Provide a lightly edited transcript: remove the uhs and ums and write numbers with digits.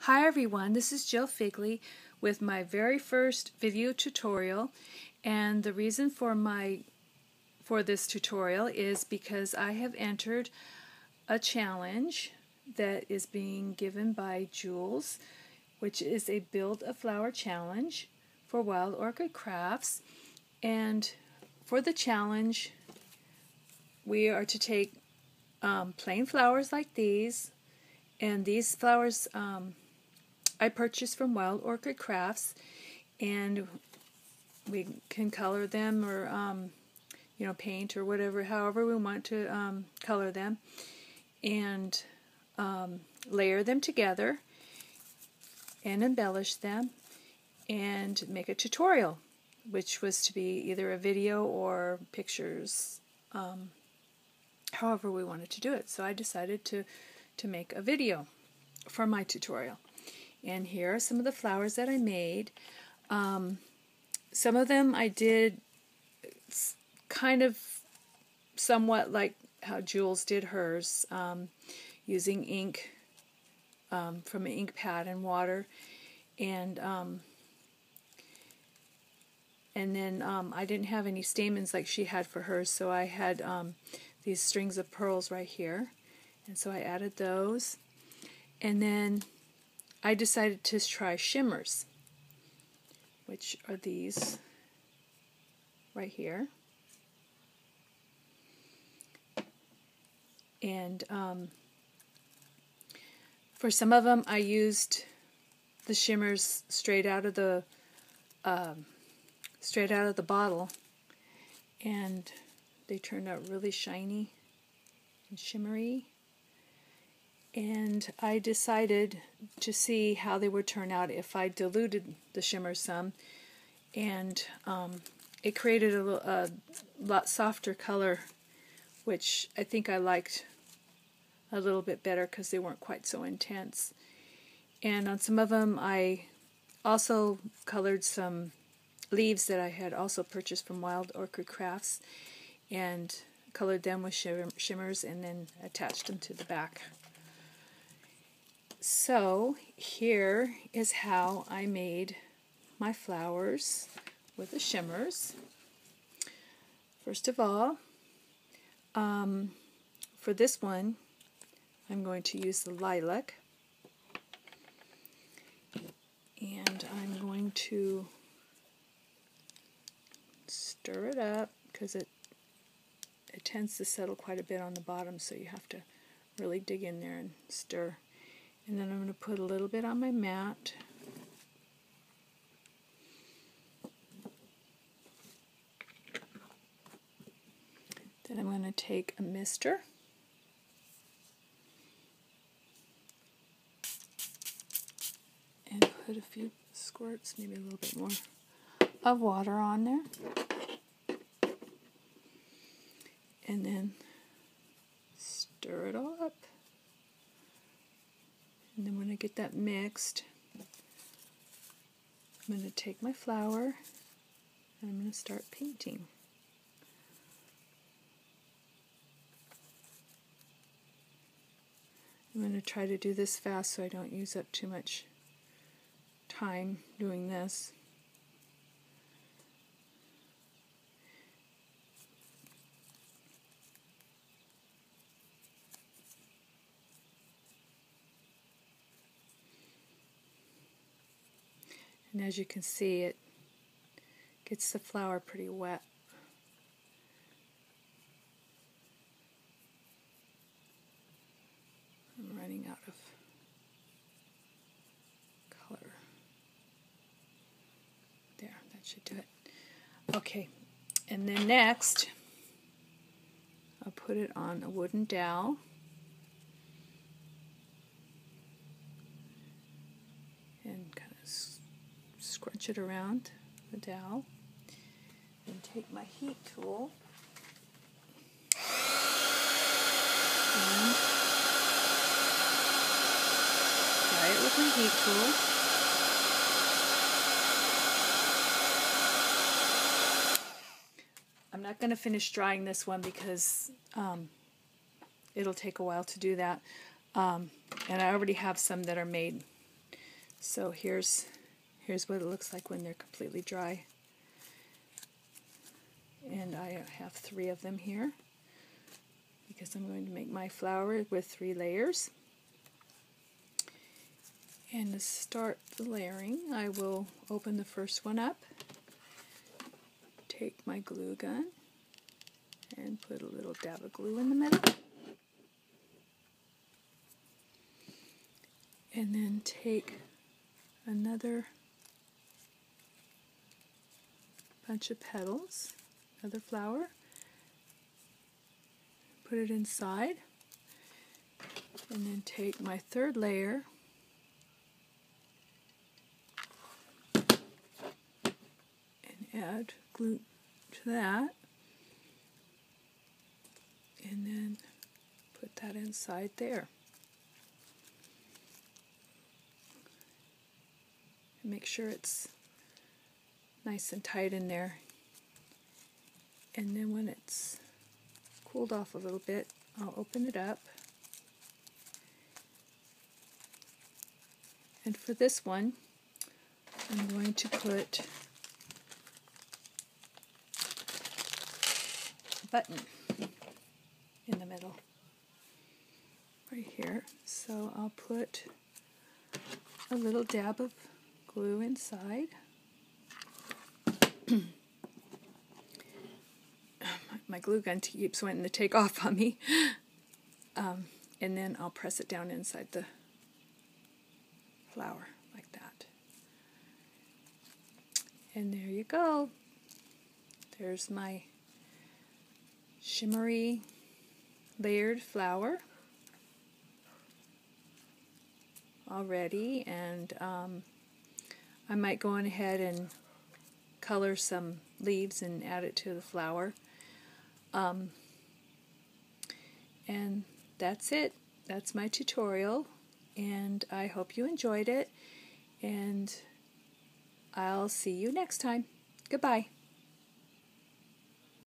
Hi everyone, this is Jill Figley with my very first video tutorial, and the reason for this tutorial is because I have entered a challenge that is being given by Jules, which is a Build a Flower challenge for Wild Orchid Crafts. And for the challenge we are to take plain flowers like these, and these flowers I purchased from Wild Orchid Crafts, and we can color them or paint or whatever, however we want to color them, and layer them together and embellish them and make a tutorial, which was to be either a video or pictures, however we wanted to do it. So I decided to make a video for my tutorial. And here are some of the flowers that I made. Some of them I did kind of somewhat like how Jules did hers, using ink from an ink pad and water, and then I didn't have any stamens like she had for hers, so I had these strings of pearls right here, and so I added those. And then I decided to try shimmers, which are these right here. And for some of them I used the shimmers straight out of the bottle, and they turned out really shiny and shimmery. And I decided to see how they would turn out if I diluted the shimmer some, and it created a lot softer color, which I think I liked a little bit better because they weren't quite so intense. And on some of them I also colored some leaves that I had also purchased from Wild Orchid Crafts, and colored them with shimmers and then attached them to the back. So here is how I made my flowers with the shimmers. First of all, for this one I'm going to use the lilac, and I'm going to stir it up because it tends to settle quite a bit on the bottom, so you have to really dig in there and stir. And then I'm going to put a little bit on my mat. Then I'm going to take a mister and put a few squirts, maybe a little bit more, of water on there. And then stir it all up. And then when I get that mixed, I'm going to take my flower and I'm going to start painting. I'm going to try to do this fast so I don't use up too much time doing this. And as you can see, it gets the flower pretty wet. I'm running out of color. There, that should do it. Okay, and then next, I'll put it on a wooden dowel. And kind of scrunch it around the dowel, and take my heat tool and dry it with my heat tool. I'm not going to finish drying this one because it'll take a while to do that, and I already have some that are made So here's what it looks like when they're completely dry. And I have 3 of them here because I'm going to make my flower with 3 layers. And to start the layering, I will open the first one up, take my glue gun, and put a little dab of glue in the middle. And then take another bunch of petals, another flower, put it inside, and then take my 3rd layer and add glue to that, and then put that inside there. And make sure it's nice and tight in there. And then when it's cooled off a little bit, I'll open it up. And for this one, I'm going to put a button in the middle, right here. So I'll put a little dab of glue inside. My glue gun keeps wanting to take off on me. And then I'll press it down inside the flower like that. And there you go. There's my shimmery layered flower already, and I might go on ahead and color some leaves and add it to the flower. And that's it. That's my tutorial, and I hope you enjoyed it, and I'll see you next time. Goodbye.